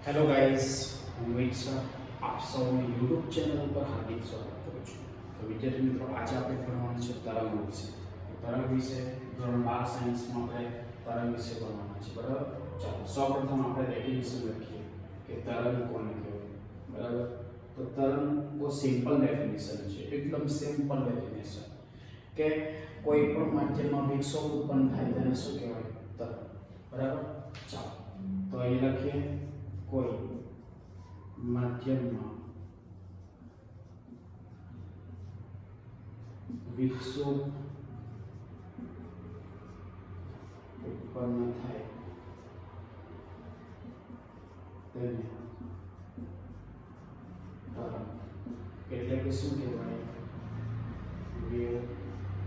Hello guys, હું મિત sir આપ સૌનું યુટ્યુબ ચેનલ ઉપર હાર્દિક સ્વાગત કરું છું. તો વિદ્યાર્થી મિત્રો, આજે આપણે ભણવાનું છે તરંગ વિશે. તરંગ વિશે ધોરણ 12 સાયન્સમાં આપણે તરંગ વિશે ભણવાના છે, બરાબર. ચાલો સૌપ્રથમ આપણે ડેફિનેશન લખીએ કે તરંગ કોને કહેવાય, બરાબર. તો તરંગ બહુ સિમ્પલ ડેફિનેશન છે, એકદમ સિમ્પલ ડેફિનેશન કે કોઈ પણ માધ્યમમાં વિક્ષેપ ઉત્પન્ન થાય તેને શું કહેવાય? તરંગ, બરાબર. ચાલો તો અહીં લખીએ કોઈ માધ્યમમાં વિક્ષેપ ઉત્પન્ન થાય તેને તરંગ એટલે કે શું કહેવાય? વેવ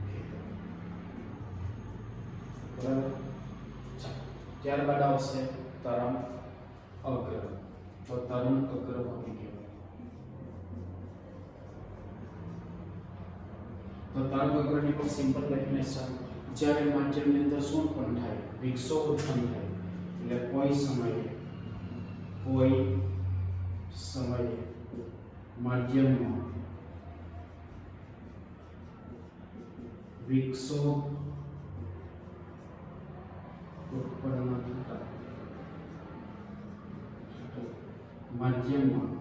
કહેવાય, બરાબર. ત્યારબાદ આવશે તરંગ અગ્ર. તો તરંગ અગ્ર કોને કહેવાય? તો તરંગ અગ્રની પણ સિમ્પલ ડેફિનેશન, જ્યારે માધ્યમની અંદર શું ઉત્પન્ન થાય? વિક્ષેપ ઉત્પન્ન થાય એટલે કોઈ સમયે માધ્યમમાં વિક્ષેપ ઉત્પન્ન થતા માધ્યમમાં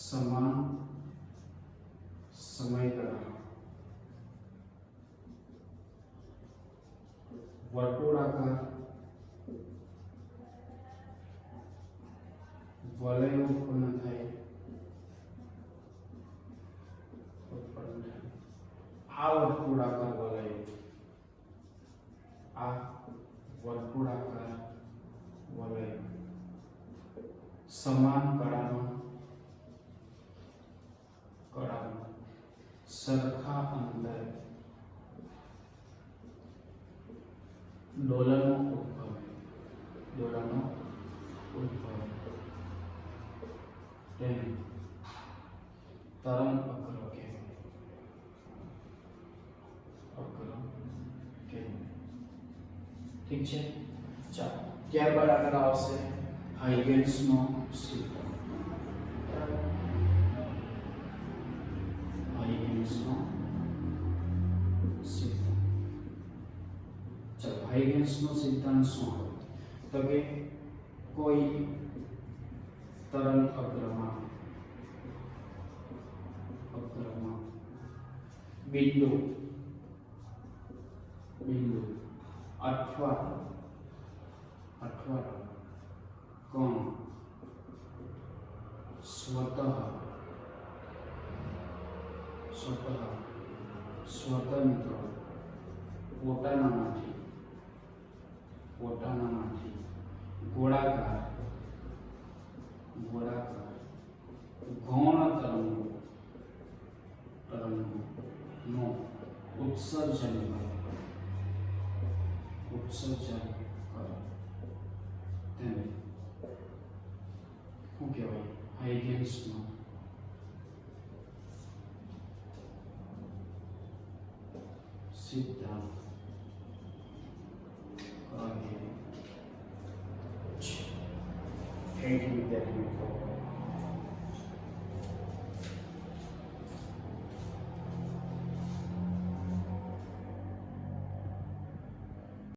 સમાન સમયગાળા વર્તુળાકાર વલય ઉત્પન્ન થાય. આ વર્તુળાકાર વલય સમાન કળામાં સરખા અંતરે દોલનો ઉદ્ભવે તેને તરંગ અગ્ર કહેવાય. ઠીક છે. ચાલો ત્યારબાદ આગળ આવશે હાઇગન્સનો સિદ્ધાંત. હાઇગન્સનો સિદ્ધાંત શું હોય? તો કે કોઈ તરંગ અગ્રમાં બિંદુ અથવા કણ સ્વતંત્ર પોતાનામાંથી ગોળાકાર ગૌણ તરંગનો ઉત્સર્જન કરે તેને શું કહેવાય? હાઇગન્સનો સિદ્ધાંત કહે છે. થેન્ક યુ વિદ્યાર્થી મિત્રો.